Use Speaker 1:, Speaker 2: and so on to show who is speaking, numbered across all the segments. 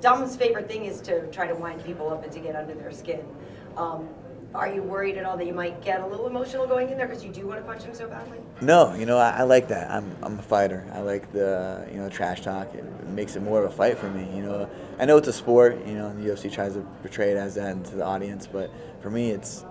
Speaker 1: Dom's favorite thing is to try to wind people up and to get under their skin. Are you worried at all that you might get a little emotional going in there because you do want to punch him so badly?
Speaker 2: No, I like that. I'm a fighter. I like the trash talk. It makes it more of a fight for me. I know it's a sport. And the UFC tries to portray it as that to the audience, but for me, it's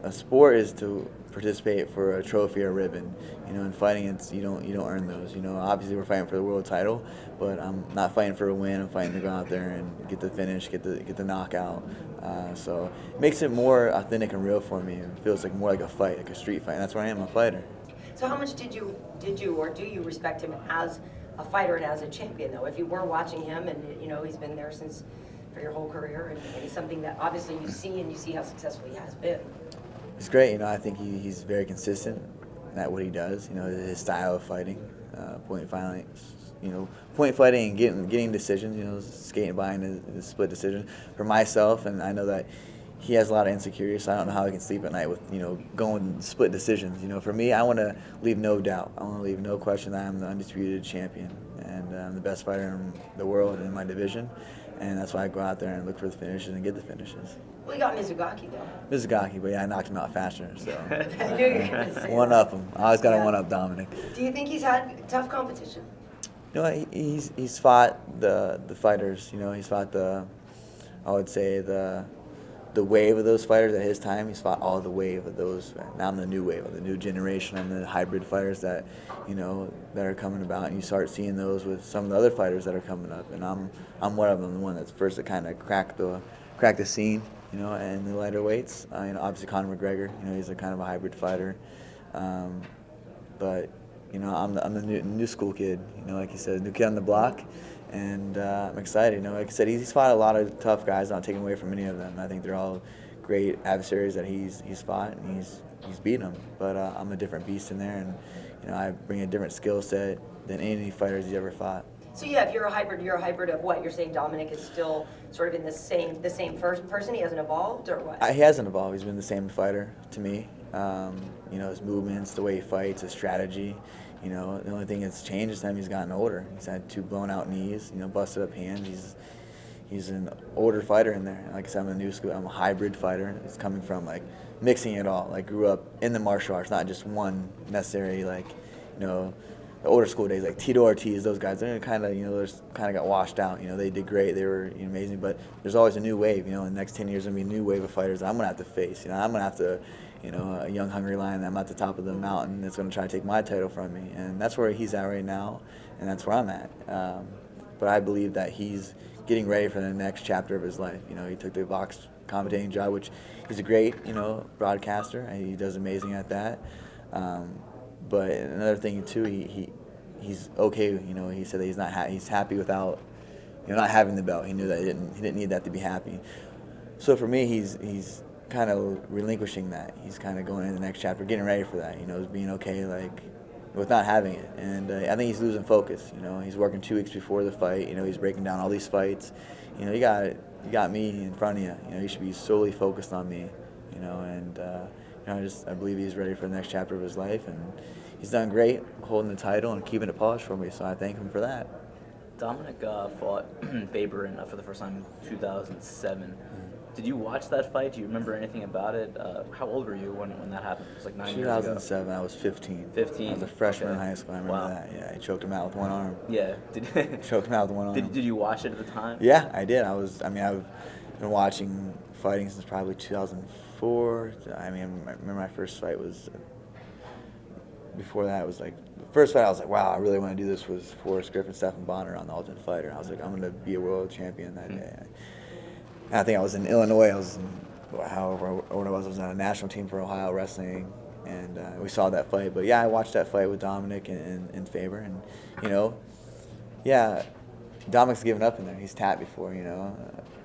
Speaker 2: a sport is to participate for a trophy or ribbon. In fighting, it's you don't earn those. Obviously we're fighting for the world title, but I'm not fighting for a win. I'm fighting to go out there and get the finish, get the knockout. So it makes it more authentic and real for me. It feels like more like a fight, like a street fight. And that's where I am, a fighter.
Speaker 1: So how much did you or do you respect him as a fighter and as a champion though? If you were watching him and he's been there since for your whole career and he's something that obviously you see how successful he has been.
Speaker 2: He's great. I think he's very consistent at what he does. His style of fighting, point fighting, and getting decisions. Skating by in a split decision. For myself, and I know that he has a lot of insecurities, so I don't know how he can sleep at night with going split decisions. For me, I want to leave no doubt. I want to leave no question that I'm the undisputed champion and I'm the best fighter in the world in my division. And that's why I go out there and look for the finishes and get the finishes.
Speaker 1: Well, you got Mizugaki, though.
Speaker 2: Mizugaki, but yeah, I knocked him out faster. So
Speaker 1: I knew you were going to say
Speaker 2: one up him. I always got to one up Dominick.
Speaker 1: Do you think he's had tough competition?
Speaker 2: He's fought the fighters. He's fought I would say the wave of those fighters at his time. He's fought all the wave of those. Now I'm the new wave, the new generation. I'm the hybrid fighters that that are coming about, and you start seeing those with some of the other fighters that are coming up. And I'm one of them, the one that's first to kind of crack the scene, and the lighter weights. Obviously Conor McGregor, he's a kind of a hybrid fighter, but I'm the new school kid, like you said, new kid on the block. And I'm excited. Like I said, he's fought a lot of tough guys. Not taking away from any of them. I think they're all great adversaries that he's fought, and he's beaten them. But I'm a different beast in there, and I bring a different skill set than any fighters he's ever fought.
Speaker 1: So yeah, if you're a hybrid of what? You're saying Dominick is still sort of in the same first person. He hasn't evolved, or what?
Speaker 2: He hasn't evolved. He's been the same fighter to me. His movements, the way he fights, his strategy. The only thing that's changed is that he's gotten older. He's had 2 blown out knees, busted up hands. He's an older fighter in there. Like I said, I'm a new school. I'm a hybrid fighter. It's coming from mixing it all. Grew up in the martial arts, not just one necessary the older school days like Tito Ortiz. Those guys, they're kind of got washed out. They did great. They were amazing. But there's always a new wave. In the next 10 years, there's gonna be a new wave of fighters that I'm gonna have to face. I'm gonna have to. A young hungry lion that I'm at the top of the mountain that's going to try to take my title from me. And that's where he's at right now, and that's where I'm at. But I believe that he's getting ready for the next chapter of his life. He took the box commentating job, which he's a great, broadcaster, and he does amazing at that. But another thing, too, he's okay. He said that he's happy without, not having the belt. He knew that he didn't need that to be happy. So for me, he's kind of relinquishing that. He's kind of going into the next chapter, getting ready for that, being okay with not having it. And I think he's losing focus. He's working 2 weeks before the fight. He's breaking down all these fights. You got me in front of you. You should be solely focused on me. And I believe he's ready for the next chapter of his life, and he's done great holding the title and keeping it polished for me. So I thank him for that.
Speaker 3: Dominick fought Faber for the first time in 2007. Did you watch that fight? Do you remember anything about it? How old were you when that happened? It was like 9 years ago.
Speaker 2: 2007, I was 15.
Speaker 3: 15?
Speaker 2: I was a freshman in high school. I remember that. Yeah, he choked him out with one arm.
Speaker 3: Yeah.
Speaker 2: Choked him out with one arm.
Speaker 3: Did you watch it at the time?
Speaker 2: Yeah, I did. I've been watching fighting since probably 2004. I remember my first fight was, before that, it was the first fight I was like, wow, I really want to do this was Forrest Griffin, Stephan Bonner on the Ultimate Fighter. I was like, I'm going to be a world champion that day. And I think I was in Illinois. I was however old I was on a national team for Ohio wrestling, and we saw that fight. But yeah, I watched that fight with Dominick and Faber, and Dominick's given up in there. He's tapped before, he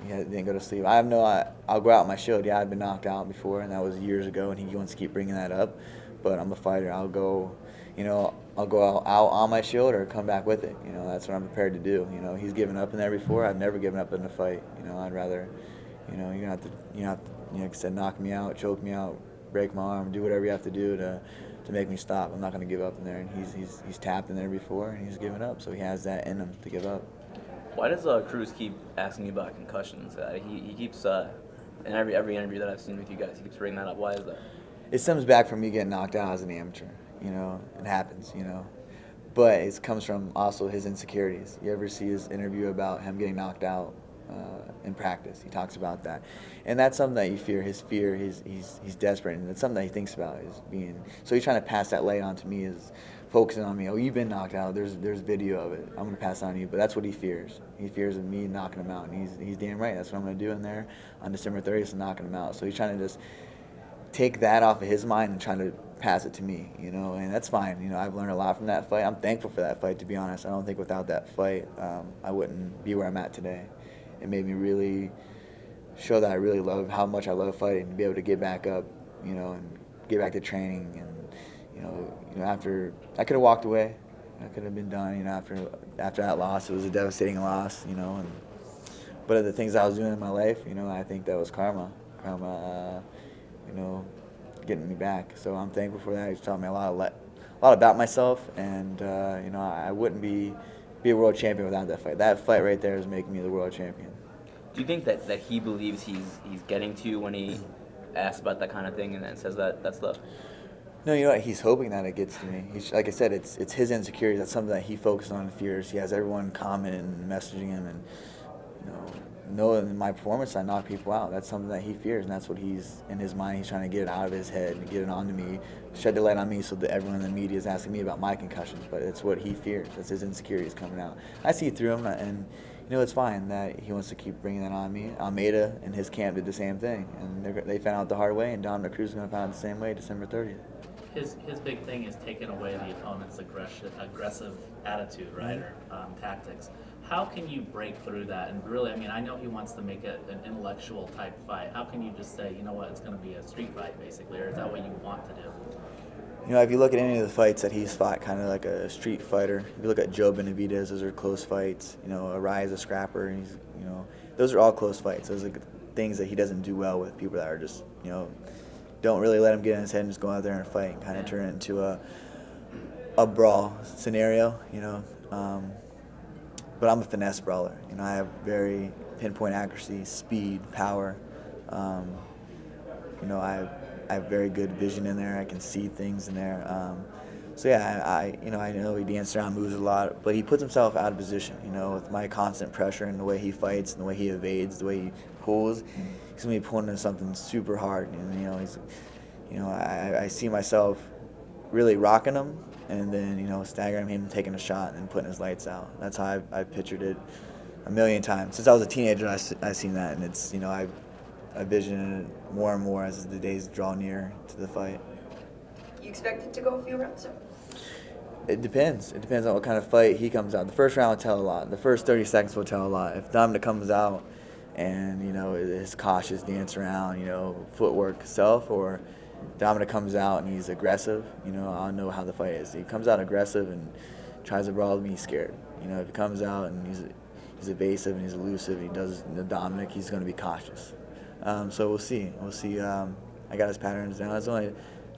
Speaker 2: didn't go to sleep. I'll go out on my shield. Yeah, I'd been knocked out before, and that was years ago, and he wants to keep bringing that up. But I'm a fighter. I'll go out on my shield or come back with it. That's what I'm prepared to do. He's given up in there before. I've never given up in a fight. I'd rather, you're gonna have to, like I said, knock me out, choke me out, break my arm, do whatever you have to do to make me stop. I'm not gonna give up in there. And he's tapped in there before, and he's given up. So he has that in him to give up.
Speaker 3: Why does Cruz keep asking you about concussions? He keeps in every interview that I've seen with you guys, he keeps bringing that up. Why is that?
Speaker 2: It stems back from me getting knocked out as an amateur. It happens. But it comes from also his insecurities. You ever see his interview about him getting knocked out in practice? He talks about that, and that's something that you fear. His fear, he's desperate, and it's something that he thinks about is being. So he's trying to pass that light on to me, is focusing on me. Oh, you've been knocked out. There's video of it. I'm gonna pass it on to you. But that's what he fears. He fears of me knocking him out, and he's damn right. That's what I'm gonna do in there on December 30th, and knocking him out. So he's trying to just take that off of his mind and trying to pass it to me, and that's fine. I've learned a lot from that fight. I'm thankful for that fight, to be honest. I don't think without that fight, I wouldn't be where I'm at today. It made me really show that I really love how much I love fighting, to be able to get back up, and get back to training. And, after I could have walked away, I could have been done, after that loss. It was a devastating loss, but the things I was doing in my life, I think that was karma. Getting me back. So I'm thankful for that. He's taught me a lot about myself, and I wouldn't be a world champion without that fight. That fight right there is making me the world champion.
Speaker 3: Do you think that he believes he's getting to you when he asks about that kind of thing and then says that stuff?
Speaker 2: No, he's hoping that it gets to me. Like I said, it's his insecurities. That's something that he focuses on and fears. He has everyone commenting and messaging him, and knowing in my performance I knock people out. That's something that he fears, and that's what he's in his mind. He's trying to get it out of his head and get it onto me, shed the light on me, so that everyone in the media is asking me about my concussions. But it's what he fears. That's his insecurities coming out. I see through him, and it's fine that he wants to keep bringing that on me. Almeida and his camp did the same thing, and they found out the hard way. And Dominick Cruz is going to find out the same way December 30th.
Speaker 4: His big thing is taking away the opponent's aggressive attitude, right, or tactics. How can you break through that? And really, I know he wants to make it an intellectual type fight. How can you just say, it's going to be a street fight, basically, or is that what you want to do?
Speaker 2: If you look at any of the fights that he's fought, kind of like a street fighter. If you look at Joe Benavidez, those are close fights. Arai's a scrapper, and those are all close fights. Those are things that he doesn't do well with. People that are just, don't really let him get in his head and just go out there and fight and kind of turn it into a brawl scenario, But I'm a finesse brawler. I have very pinpoint accuracy, speed, power. I have very good vision in there. I can see things in there. I know he dances around, moves a lot, but he puts himself out of position. With my constant pressure and the way he fights and the way he evades, the way he pulls, he's gonna be pulling into something super hard. I see myself really rocking him, and then staggering him, taking a shot, and putting his lights out. That's how I've pictured it a million times. Since I was a teenager, I've seen that, and it's I vision it more and more as the days draw near to the fight.
Speaker 1: You expect it to go a few rounds, sir?
Speaker 2: It depends. It depends on what kind of fight he comes out. The first round will tell a lot. The first 30 seconds will tell a lot. If Dominick comes out and his cautious dance around, footwork self, or Dominick comes out and he's aggressive, I'll know how the fight is. If he comes out aggressive and tries to brawl with me, he's scared. If he comes out and he's evasive and he's elusive, and he does the Dominick, he's going to be cautious. So we'll see. I got his patterns down.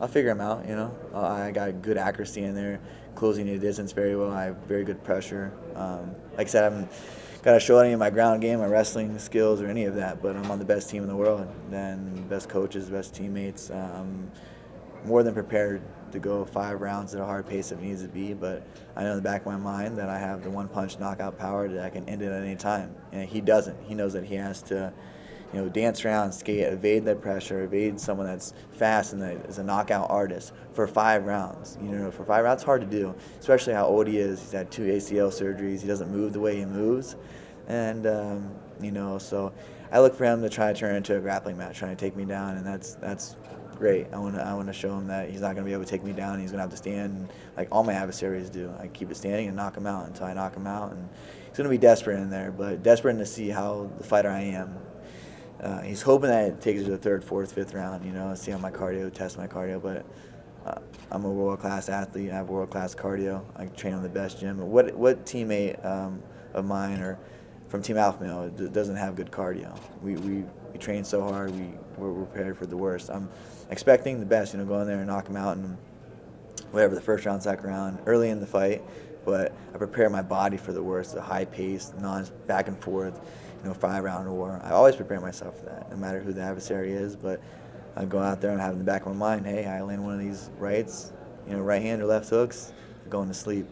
Speaker 2: I'll figure him out. I got good accuracy in there, closing the distance very well. I have very good pressure. Like I said, I haven't got to show any of my ground game, my wrestling skills, or any of that. But I'm on the best team in the world, and best coaches, best teammates. I'm more than prepared to go 5 rounds at a hard pace if it needs to be. But I know in the back of my mind that I have the one-punch knockout power that I can end it at any time. And he doesn't. He knows that he has to dance around, skate, evade that pressure, evade someone that's fast and that is a knockout artist for 5 rounds. For 5 rounds, it's hard to do, especially how old he is. He's had 2 ACL surgeries. He doesn't move the way he moves. And, so I look for him to try to turn it into a grappling match, trying to take me down, and that's great. I want to show him that he's not going to be able to take me down. He's going to have to stand like all my adversaries do. I keep it standing and knock him out until I knock him out. And he's going to be desperate in there, but desperate to see how the fighter I am. He's hoping that it takes it to the 3rd, 4th, 5th round, see how my cardio, test my cardio. But I'm a world-class athlete. I have world-class cardio. I train on the best gym. What teammate of mine or from Team Alpha Male doesn't have good cardio? We train so hard. We're prepared for the worst. I'm expecting the best, go in there and knock him out and whatever, the 1st round, 2nd round, early in the fight, but I prepare my body for the worst, the high pace, back and forth, 5-round war. I always prepare myself for that, no matter who the adversary is. But I go out there and have in the back of my mind, hey, I land one of these rights, right hand or left hooks, going to sleep.